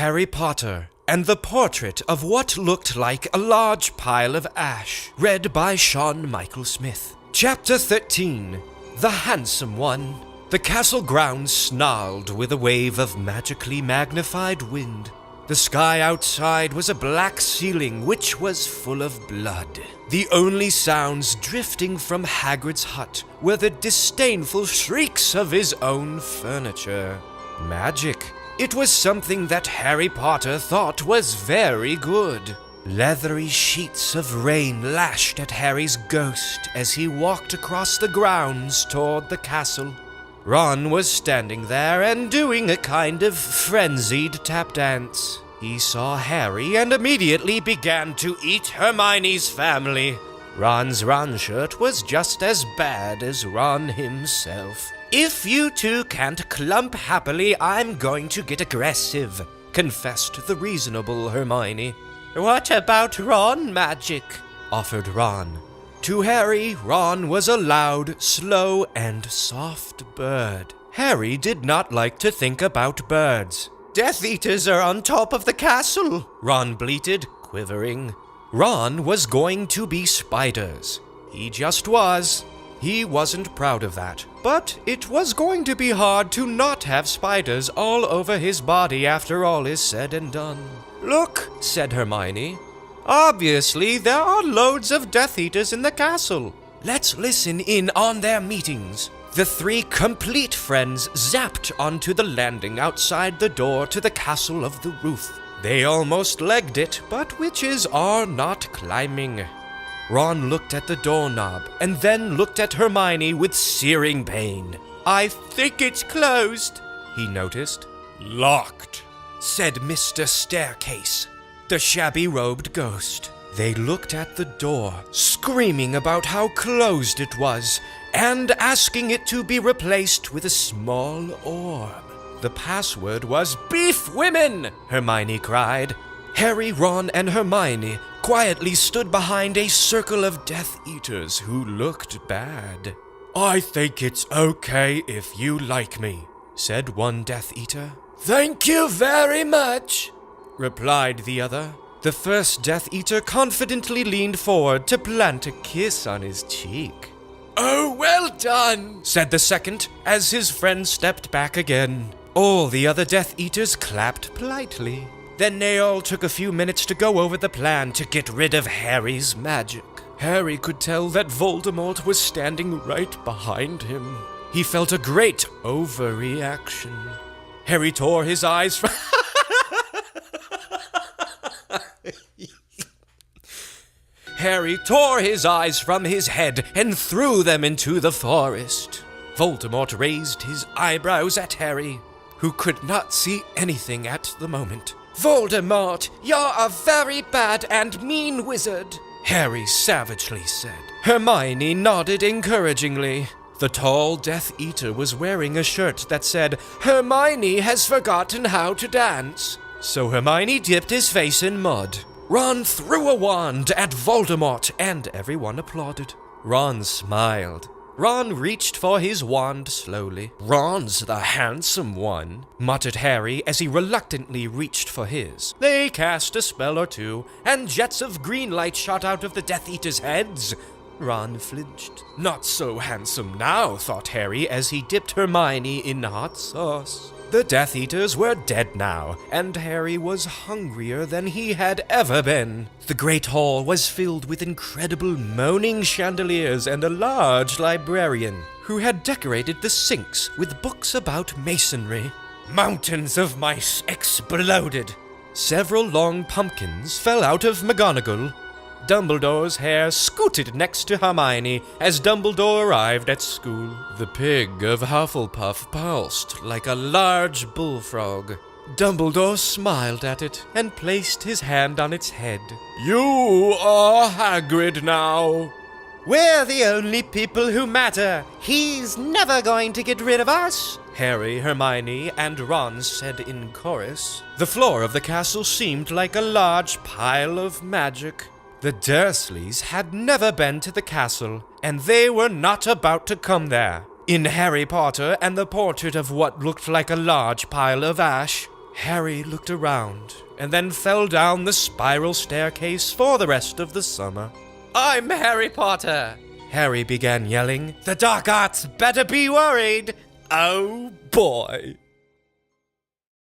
Harry Potter and the Portrait of What Looked Like a Large Pile of Ash, read by Sean Michael Smith. Chapter 13. The Handsome One. The castle grounds snarled with a wave of magically magnified wind. The sky outside was a black ceiling which was full of blood. The only sounds drifting from Hagrid's hut were the disdainful shrieks of his own furniture. Magic. It was something that Harry Potter thought was very good. Leathery sheets of rain lashed at Harry's ghost as he walked across the grounds toward the castle. Ron was standing there and doing a kind of frenzied tap dance. He saw Harry and immediately began to eat Hermione's family. Ron's Ron shirt was just as bad as Ron himself. "If you two can't clump happily, I'm going to get aggressive," confessed the reasonable Hermione. "What about Ron magic?" offered Ron. To Harry, Ron was a loud, slow, and soft bird. Harry did not like to think about birds. "Death Eaters are on top of the castle," Ron bleated, quivering. Ron was going to be spiders. He just was. He wasn't proud of that, but it was going to be hard to not have spiders all over his body after all is said and done. "Look," said Hermione. "Obviously, there are loads of Death Eaters in the castle. Let's listen in on their meetings." The three complete friends zapped onto the landing outside the door to the Castle of the Roof. They almost legged it, but witches are not climbing. Ron looked at the doorknob and then looked at Hermione with searing pain. "I think it's closed," he noticed. "Locked," said Mr. Staircase, the shabby-robed ghost. They looked at the door, screaming about how closed it was, and asking it to be replaced with a small orb. The password was "Beef Women!" Hermione cried. Harry, Ron, and Hermione quietly stood behind a circle of Death Eaters who looked bad. "I think it's okay if you like me," said one Death Eater. "Thank you very much," replied the other. The first Death Eater confidently leaned forward to plant a kiss on his cheek. "Oh, well done," said the second, as his friend stepped back again. All the other Death Eaters clapped politely. Then they all took a few minutes to go over the plan to get rid of Harry's magic. Harry could tell that Voldemort was standing right behind him. He felt a great overreaction. Harry tore his eyes from... Harry tore his eyes from his head and threw them into the forest. Voldemort raised his eyebrows at Harry, who could not see anything at the moment. "Voldemort, you're a very bad and mean wizard," Harry savagely said. Hermione nodded encouragingly. The tall Death Eater was wearing a shirt that said, "Hermione has forgotten how to dance." So Hermione dipped his face in mud. Ron threw a wand at Voldemort, and everyone applauded. Ron smiled. Ron reached for his wand slowly. "Ron's the handsome one," muttered Harry as he reluctantly reached for his. They cast a spell or two, and jets of green light shot out of the Death Eaters' heads. Ron flinched. Not so handsome now, thought Harry as he dipped Hermione in hot sauce. The Death Eaters were dead now, and Harry was hungrier than he had ever been. The great hall was filled with incredible moaning chandeliers and a large librarian, who had decorated the sinks with books about masonry. Mountains of mice exploded. Several long pumpkins fell out of McGonagall. Dumbledore's hair scooted next to Hermione as Dumbledore arrived at school. The pig of Hufflepuff pulsed like a large bullfrog. Dumbledore smiled at it and placed his hand on its head. "You are Hagrid now." "We're the only people who matter. He's never going to get rid of us," Harry, Hermione, and Ron said in chorus. The floor of the castle seemed like a large pile of magic. The Dursleys had never been to the castle, and they were not about to come there. In Harry Potter and the Portrait of What Looked Like a Large Pile of Ash, Harry looked around and then fell down the spiral staircase for the rest of the summer. "I'm Harry Potter!" Harry began yelling. "The dark arts better be worried! Oh boy!"